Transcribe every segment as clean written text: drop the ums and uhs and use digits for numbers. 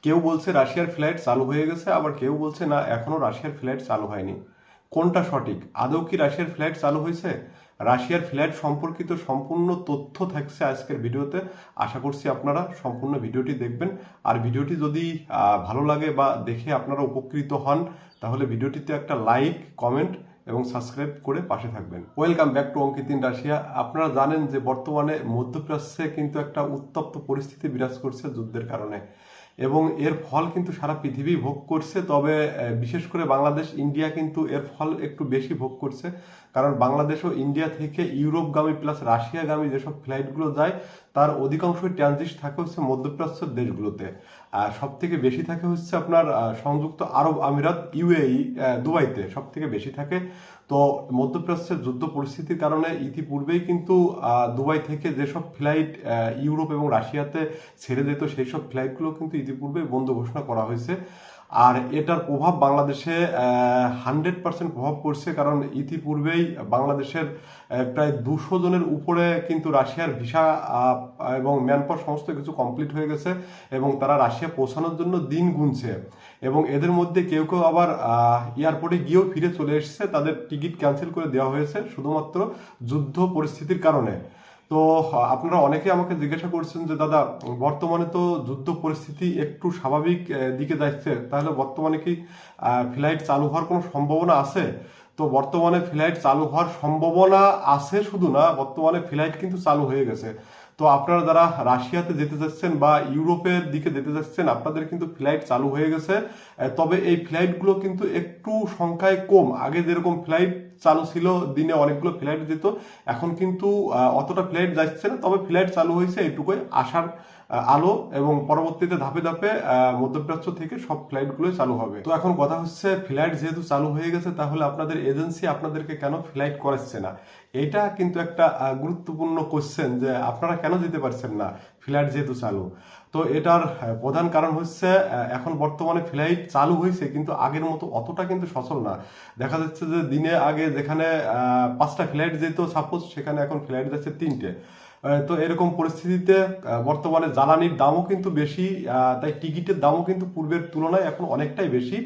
কেউ বলছে রাশিয়ার ফ্লাইট চালু হয়ে গেছে, আবার কেউ বলছে না এখনো রাশিয়ার ফ্লাইট চালু হয়নি। কোনটা সঠিক? আদৌ কি রাশিয়ার ফ্লাইট চালু হয়েছে? রাশিয়ার ফ্লাইট সম্পর্কিত সম্পূর্ণ তথ্য থাকছে আজকের ভিডিওতে। আশা করছি আপনারা সম্পূর্ণ ভিডিওটি দেখবেন। আর ভিডিওটি যদি ভালো লাগে বা দেখে আপনারা উপকৃত হন, তাহলে ভিডিওটিতে একটা লাইক, কমেন্ট এবং সাবস্ক্রাইব করে পাশে থাকবেন। Welcome back to Ankit in Russia. আপনারা জানেন যে বর্তমানে মধ্যপ্রাচ্যে কিন্তু একটা উত্তপ্ত পরিস্থিতি বিরাজ করছে যুদ্ধের কারণে, এবং এর ফল কিন্তু সারা পৃথিবী ভোগ করছে। তবে বিশেষ করে বাংলাদেশ, ইন্ডিয়া কিন্তু এর ফল একটু বেশি ভোগ করছে, কারণ বাংলাদেশ ও ইন্ডিয়া থেকে ইউরোপগামী প্লাস রাশিয়াগামী যেসব ফ্লাইটগুলো যায় তার অধিকাংশই ট্রানজিট থাকে হচ্ছে মধ্যপ্রাচ্যের দেশগুলোতে। সব থেকে বেশি থাকে হচ্ছে আপনার সংযুক্ত আরব আমিরাত, ইউএই, দুবাইতে সব থেকে বেশি থাকে। তো মধ্যপ্রাচ্যের যুদ্ধ পরিস্থিতির কারণে ইতিপূর্বেই কিন্তু দুবাই থেকে যেসব ফ্লাইট ইউরোপ এবং রাশিয়াতে ছেড়ে যেত সেই সব ফ্লাইটগুলো কিন্তু ইতিপূর্বে বন্ধ ঘোষণা করা হয়েছে। আর এটার প্রভাব বাংলাদেশে 100% প্রভাব পড়ছে, কারণ ইতিপূর্বেই বাংলাদেশের প্রায় 200 জনের উপরে কিন্তু রাশিয়ার ভিসা এবং ম্যানপাওয়ার সমস্ত কিছু কমপ্লিট হয়ে গেছে, এবং তারা রাশিয়া পৌঁছানোর জন্য দিন গুনছে। এবং এদের মধ্যে কেউ কেউ আবার এয়ারপোর্টে গিয়েও ফিরে চলে এসেছে, তাদের টিকিট ক্যান্সেল করে দেওয়া হয়েছে শুধুমাত্র যুদ্ধ পরিস্থিতির কারণে। তো আপনারা অনেকে আমাকে জিজ্ঞাসা করছেন যে দাদা, বর্তমানে তো যুদ্ধ পরিস্থিতি একটু স্বাভাবিক দিকে যাচ্ছে, তাহলে বর্তমানে কি ফ্লাইট চালু হওয়ার কোনো সম্ভাবনা আছে? তো বর্তমানে ফ্লাইট চালু হওয়ার সম্ভাবনা আছে শুধু না, বর্তমানে ফ্লাইট কিন্তু চালু হয়ে গেছে। তো আপনারা যারা রাশিয়াতে যেতে যাচ্ছেন বা ইউরোপের দিকে যেতে যাচ্ছেন, আপনাদের কিন্তু ফ্লাইট চালু হয়ে গেছে। তবে এই ফ্লাইটগুলো কিন্তু একটু সংখ্যায় কম। আগে যেরকম ফ্লাইট চালু ছিল, দিনে অনেকগুলো ফ্লাইট যেত, এখন কিন্তু অতটা ফ্লাইট যাচ্ছে না। তবে ফ্লাইট চালু হয়েছে এটুকুই আশার আলো, এবং পরবর্তীতে ধাপে ধাপে মধ্যপ্রাচ্য থেকে সব ফ্লাইটগুলোই চালু হবে। তো এখন কথা হচ্ছে, ফ্লাইট যেহেতু চালু হয়ে গেছে, তাহলে আপনাদের এজেন্সি আপনাদেরকে কেন ফ্লাইট করাচ্ছে না? এটা কিন্তু একটা গুরুত্বপূর্ণ কোশ্চেন, যে আপনারা কেন যেতে পারছেন না ফ্লাইট যেহেতু চালু। তো এটার প্রধান কারণ হচ্ছে, এখন বর্তমানে ফ্লাইট চালু হয়েছে কিন্তু আগের মতো অতটা কিন্তু সচল না। দেখা যাচ্ছে যে দিনে আগে যেখানে 5টা ফ্লাইট যেত সাপোজ, সেখানে এখন ফ্লাইট যাচ্ছে 3টে। তো এরকম পরিস্থিতিতে বর্তমানে জ্বালানির দামও কিন্তু বেশি, তাই টিকিটের দামও কিন্তু পূর্বের তুলনায় এখন অনেকটাই বেশি।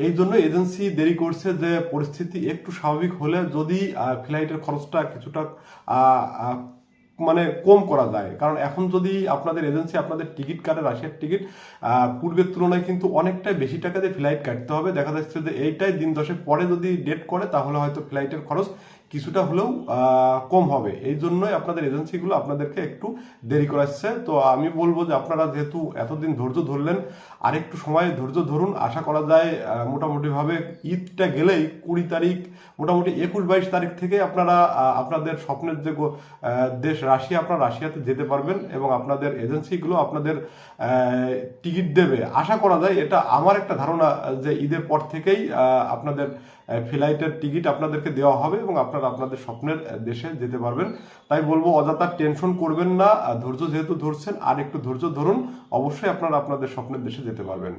এই জন্য এজেন্সি দেরি করছে, যে পরিস্থিতি একটু স্বাভাবিক হলে যদি ফ্লাইটের খরচটা কিছুটা মানে কম করা যায়। কারণ এখন যদি আপনাদের এজেন্সি আপনাদের টিকিট কাটে, রাশিয়ার টিকিট, পূর্বের তুলনায় কিন্তু অনেকটাই বেশি টাকা দিয়ে ফ্লাইট কাটতে হবে। দেখা যাচ্ছে যে এইটাই দিন 10 পরে যদি ডেট করে, তাহলে হয়তো ফ্লাইটের খরচ কিছুটা হলেও কম হবে। এই জন্যই আপনাদের এজেন্সিগুলো আপনাদেরকে একটু দেরি করাচ্ছে। তো আমি বলবো যে আপনারা যেহেতু এতদিন ধৈর্য ধরলেন, আর একটু সময় ধৈর্য ধরুন। আশা করা যায় মোটামুটিভাবে ঈদটা গেলেই 20 তারিখ, মোটামুটি 21-22 তারিখ থেকে আপনারা আপনাদের স্বপ্নের যে দেশ রাশিয়া, আপনারা রাশিয়াতে যেতে পারবেন, এবং আপনাদের এজেন্সিগুলো আপনাদের টিকিট দেবে। আশা করা যায়, এটা আমার একটা ধারণা, যে ঈদের পর থেকেই আপনাদের ফ্লাইটের টিকিট আপনাদেরকে দেওয়া হবে, এবং আপনারা আপনাদের স্বপ্নের দেশে যেতে পারবেন। তাই বলবো, অযথা টেনশন করবেন না। ধৈর্য যেহেতু ধরছেন, আর একটু ধৈর্য ধরুন, অবশ্যই আপনারা আপনাদের স্বপ্নের দেশে যেতে পারবেন।